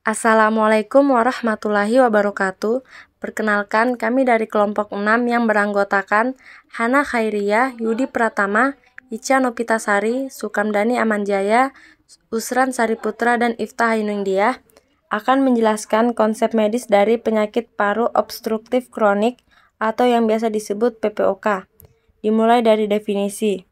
Assalamualaikum warahmatullahi wabarakatuh. Perkenalkan, kami dari kelompok 6 yang beranggotakan Hana Khairiyah, Yudi Pratama, Ica Nopitasari, Sukamdani Amanjaya, Usran Sariputra, dan Iftah Ainungdiah akan menjelaskan konsep medis dari penyakit paru obstruktif kronik atau yang biasa disebut PPOK. Dimulai dari definisi.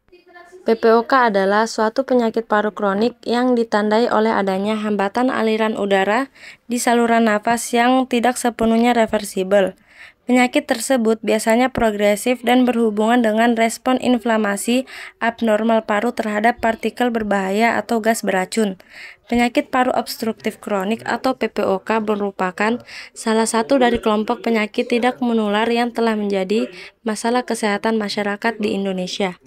PPOK adalah suatu penyakit paru kronik yang ditandai oleh adanya hambatan aliran udara di saluran napas yang tidak sepenuhnya reversibel. Penyakit tersebut biasanya progresif dan berhubungan dengan respon inflamasi abnormal paru terhadap partikel berbahaya atau gas beracun. Penyakit paru obstruktif kronik atau PPOK merupakan salah satu dari kelompok penyakit tidak menular yang telah menjadi masalah kesehatan masyarakat di Indonesia.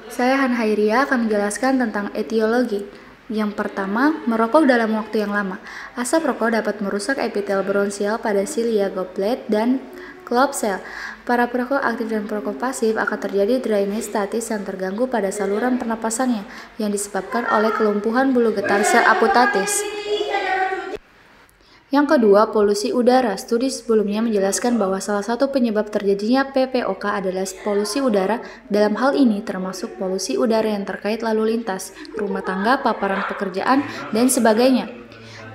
Saya Hana Khairiyah akan menjelaskan tentang etiologi. Yang pertama, merokok dalam waktu yang lama. Asap rokok dapat merusak epitel bronchial pada silia goblet dan club sel. Para perokok aktif dan perokok pasif akan terjadi drainase statis yang terganggu pada saluran pernapasannya yang disebabkan oleh kelumpuhan bulu getar subakutatis. Yang kedua, polusi udara. Studi sebelumnya menjelaskan bahwa salah satu penyebab terjadinya PPOK adalah polusi udara. Dalam hal ini termasuk polusi udara yang terkait lalu lintas, rumah tangga, paparan pekerjaan, dan sebagainya.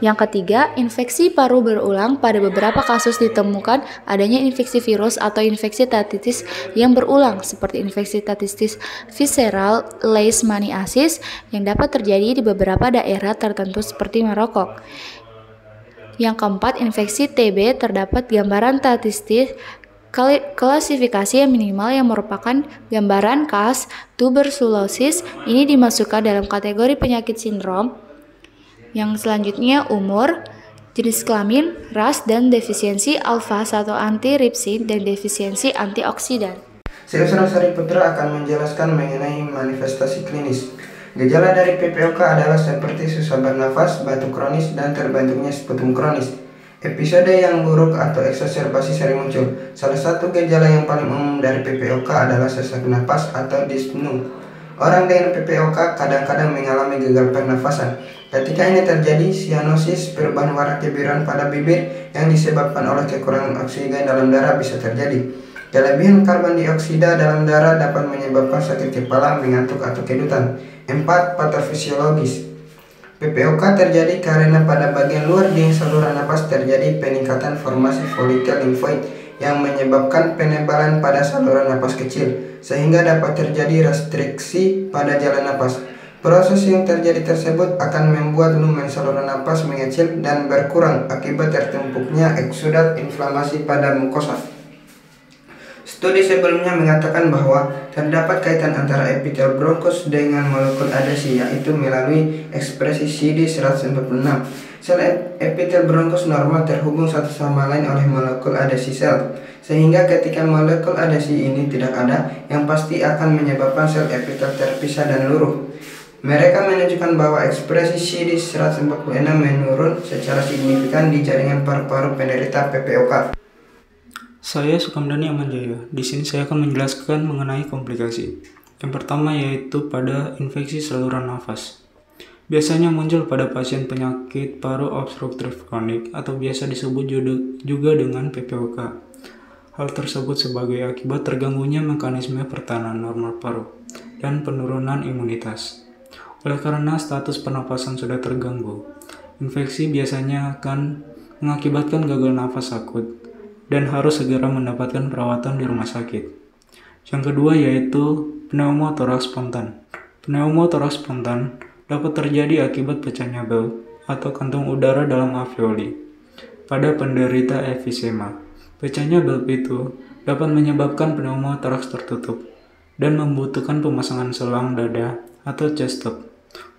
Yang ketiga, infeksi paru berulang. Pada beberapa kasus ditemukan adanya infeksi virus atau infeksi hepatitis yang berulang, seperti infeksi hepatitis visceral leishmaniasis yang dapat terjadi di beberapa daerah tertentu seperti merokok. Yang keempat, infeksi TB. Terdapat gambaran statistik klasifikasi yang minimal yang merupakan gambaran khas tuberkulosis. Ini dimasukkan dalam kategori penyakit sindrom. Yang selanjutnya, umur, jenis kelamin, ras, dan defisiensi alfa-1 antiripsin dan defisiensi antioksidan. Saya Usran Sariputra akan menjelaskan mengenai manifestasi klinis. Gejala dari PPOK adalah seperti susah bernafas, batuk kronis, dan terbentuknya sputum kronis. Episode yang buruk atau eksaserbasi sering muncul. Salah satu gejala yang paling umum dari PPOK adalah sesak napas atau dyspnea. Orang dengan PPOK kadang-kadang mengalami gagal pernafasan. Ketika ini terjadi, sianosis, perubahan warna kebiruan pada bibir yang disebabkan oleh kekurangan oksigen dalam darah bisa terjadi. Kelebihan karbon dioksida dalam darah dapat menyebabkan sakit kepala, mengantuk, atau kedutan. 4. Patofisiologis. PPOK terjadi karena pada bagian luar di saluran napas terjadi peningkatan formasi folikel limfoid yang menyebabkan penebalan pada saluran napas kecil, sehingga dapat terjadi restriksi pada jalan napas. Proses yang terjadi tersebut akan membuat lumen saluran napas mengecil dan berkurang akibat tertumpuknya eksudat inflamasi pada mukosa. Studi sebelumnya mengatakan bahwa terdapat kaitan antara epitel bronkus dengan molekul adesi, yaitu melalui ekspresi CD146. Sel epitel bronkus normal terhubung satu sama lain oleh molekul adesi sel, sehingga ketika molekul adesi ini tidak ada, yang pasti akan menyebabkan sel epitel terpisah dan luruh. Mereka menunjukkan bahwa ekspresi CD146 menurun secara signifikan di jaringan paru-paru penderita PPOK. Saya Sukamdani Amanjaya. Di sini saya akan menjelaskan mengenai komplikasi. Yang pertama yaitu pada infeksi saluran nafas. Biasanya muncul pada pasien penyakit paru obstruktif kronik atau biasa disebut juga dengan PPOK. Hal tersebut sebagai akibat terganggunya mekanisme pertahanan normal paru dan penurunan imunitas. Oleh karena status pernapasan sudah terganggu, infeksi biasanya akan mengakibatkan gagal nafas akut dan harus segera mendapatkan perawatan di rumah sakit. Yang kedua yaitu pneumotoraks spontan. Pneumotoraks spontan dapat terjadi akibat pecahnya bel atau kantung udara dalam alveoli pada penderita emfisema. Pecahnya bel itu dapat menyebabkan pneumotoraks tertutup dan membutuhkan pemasangan selang dada atau chest tube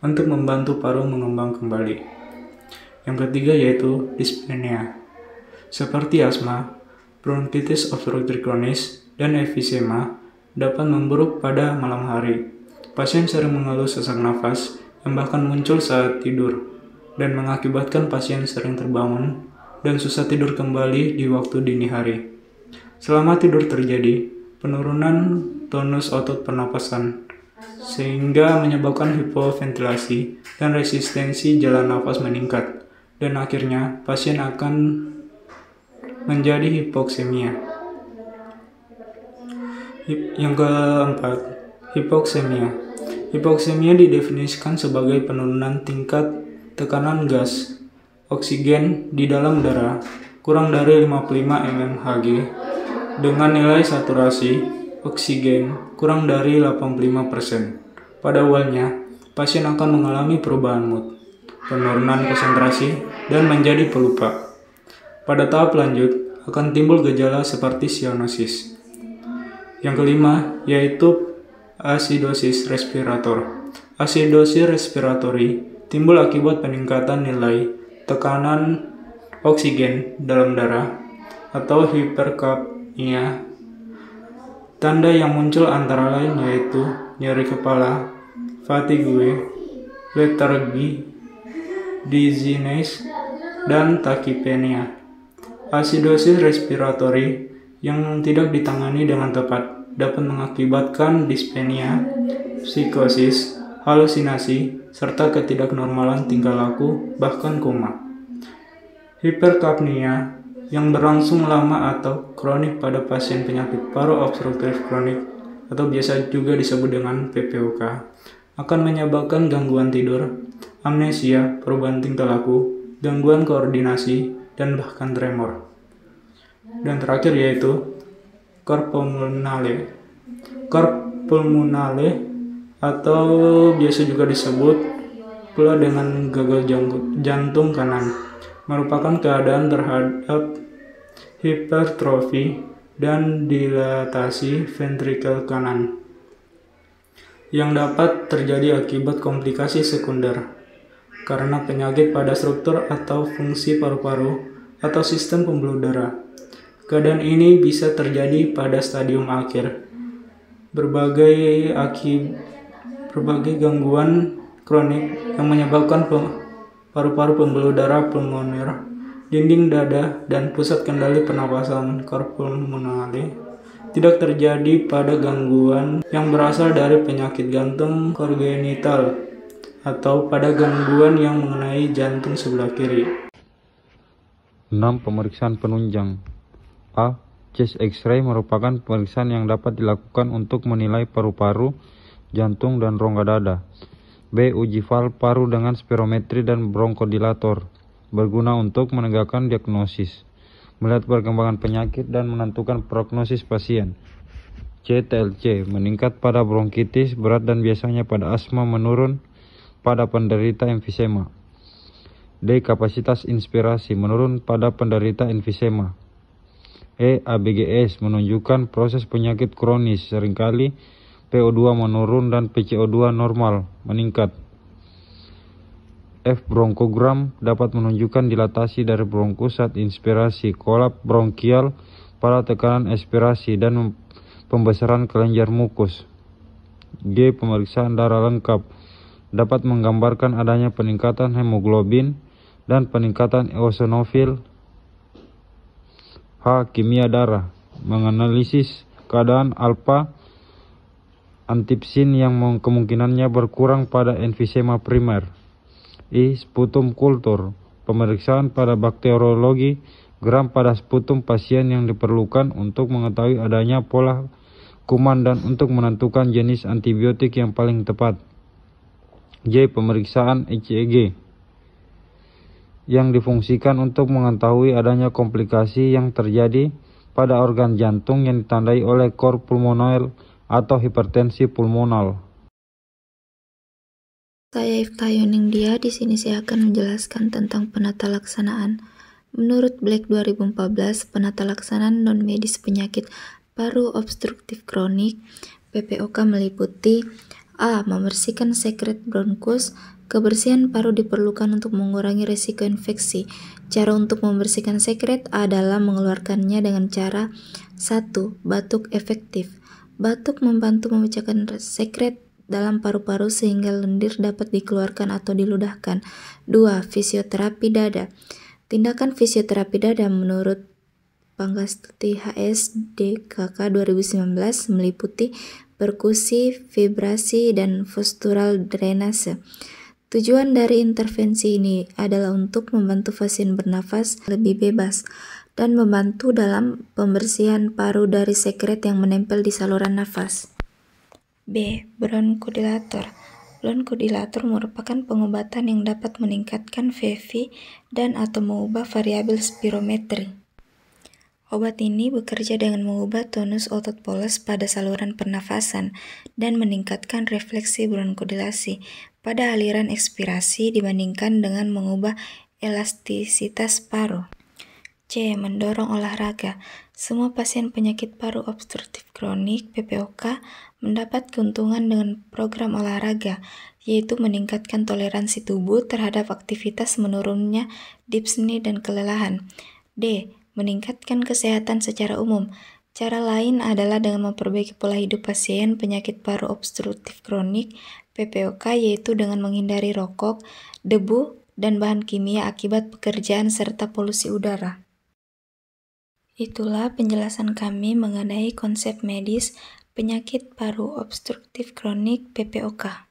untuk membantu paru mengembang kembali. Yang ketiga yaitu dyspnea. Seperti asma, bronkitis obstruktif kronis, dan emfisema dapat memburuk pada malam hari. Pasien sering mengeluh sesak nafas yang bahkan muncul saat tidur dan mengakibatkan pasien sering terbangun dan susah tidur kembali di waktu dini hari. Selama tidur terjadi penurunan tonus otot pernapasan sehingga menyebabkan hipoventilasi dan resistensi jalan nafas meningkat dan akhirnya pasien akan menjadi hipoksemia. Yang keempat, hipoksemia. Hipoksemia didefinisikan sebagai penurunan tingkat tekanan gas oksigen di dalam darah kurang dari 55 mmHg dengan nilai saturasi oksigen kurang dari 85%. Pada awalnya, pasien akan mengalami perubahan mood, penurunan konsentrasi, dan menjadi pelupa. Pada tahap lanjut, akan timbul gejala seperti cyanosis. Yang kelima, yaitu asidosis respirator. Asidosis respiratori timbul akibat peningkatan nilai tekanan oksigen dalam darah atau hiperkapnia. Tanda yang muncul antara lain yaitu nyeri kepala, fatigue, letargi, dizziness, dan tachypnea. Asidosis respiratori yang tidak ditangani dengan tepat dapat mengakibatkan dyspnea, psikosis, halusinasi, serta ketidaknormalan tingkah laku, bahkan koma. Hiperkapnia yang berlangsung lama atau kronik pada pasien penyakit paru obstruktif kronik atau biasa juga disebut dengan PPOK akan menyebabkan gangguan tidur, amnesia, perubahan tingkah laku, gangguan koordinasi, dan bahkan tremor. Dan terakhir yaitu cor pulmonale. Cor pulmonale atau biasa juga disebut pula dengan gagal jantung kanan merupakan keadaan terhadap hipertrofi dan dilatasi ventrikel kanan yang dapat terjadi akibat komplikasi sekunder karena penyakit pada struktur atau fungsi paru-paru atau sistem pembuluh darah. Keadaan ini bisa terjadi pada stadium akhir. Berbagai gangguan kronik yang menyebabkan paru-paru, pembuluh darah pulmoner, dinding dada, dan pusat kendali pernapasan cor pulmonale tidak terjadi pada gangguan yang berasal dari penyakit jantung kongenital atau pada gangguan yang mengenai jantung sebelah kiri. 6. Pemeriksaan penunjang. A. Chest X-ray merupakan pemeriksaan yang dapat dilakukan untuk menilai paru-paru, jantung, dan rongga dada. B. Uji valv paru dengan spirometri dan bronkodilator, berguna untuk menegakkan diagnosis, melihat perkembangan penyakit, dan menentukan prognosis pasien. C. TLC meningkat pada bronkitis berat dan biasanya pada asma, menurun pada penderita emfisema. D. Kapasitas inspirasi menurun pada penderita emfisema. E. ABGS menunjukkan proses penyakit kronis, seringkali PO2 menurun dan PCO2 normal meningkat. F. Bronkogram dapat menunjukkan dilatasi dari bronkus saat inspirasi, kolap bronkial pada tekanan ekspirasi, dan pembesaran kelenjar mukus. G. Pemeriksaan darah lengkap dapat menggambarkan adanya peningkatan hemoglobin dan peningkatan eosinofil. H. Kimia darah menganalisis keadaan alfa antipsin yang kemungkinannya berkurang pada emfisema primer. I. Sputum kultur pemeriksaan pada bakteriologi gram pada sputum pasien yang diperlukan untuk mengetahui adanya pola kuman dan untuk menentukan jenis antibiotik yang paling tepat. J. Pemeriksaan ECG yang difungsikan untuk mengetahui adanya komplikasi yang terjadi pada organ jantung yang ditandai oleh cor pulmonale atau hipertensi pulmonal. Saya Ifta Yoningdia, di sini saya akan menjelaskan tentang penata laksanaan. Menurut Black 2014, penata laksanaan non-medis penyakit paru obstruktif kronik PPOK meliputi A. Membersihkan sekret bronkus. Kebersihan paru diperlukan untuk mengurangi risiko infeksi. Cara untuk membersihkan sekret adalah mengeluarkannya dengan cara 1. Batuk efektif. Batuk membantu memecahkan sekret dalam paru-paru sehingga lendir dapat dikeluarkan atau diludahkan. 2. Fisioterapi dada. Tindakan fisioterapi dada menurut Panggastuti HS DKK 2019 meliputi perkusi, vibrasi, dan postural drainase. Tujuan dari intervensi ini adalah untuk membantu pasien bernafas lebih bebas dan membantu dalam pembersihan paru dari sekret yang menempel di saluran nafas. B. Bronkodilator. Bronkodilator merupakan pengobatan yang dapat meningkatkan VV dan atau mengubah variabel spirometri. Obat ini bekerja dengan mengubah tonus otot polos pada saluran pernafasan dan meningkatkan refleksi bronkodilasi pada aliran ekspirasi dibandingkan dengan mengubah elastisitas paru. C. Mendorong olahraga. Semua pasien penyakit paru obstruktif kronik (PPOK) mendapat keuntungan dengan program olahraga, yaitu meningkatkan toleransi tubuh terhadap aktivitas, menurunnya dyspnea dan kelelahan. D. Meningkatkan kesehatan secara umum. Cara lain adalah dengan memperbaiki pola hidup pasien penyakit paru obstruktif kronik (PPOK), yaitu dengan menghindari rokok, debu, dan bahan kimia akibat pekerjaan serta polusi udara. Itulah penjelasan kami mengenai konsep medis penyakit paru obstruktif kronik (PPOK).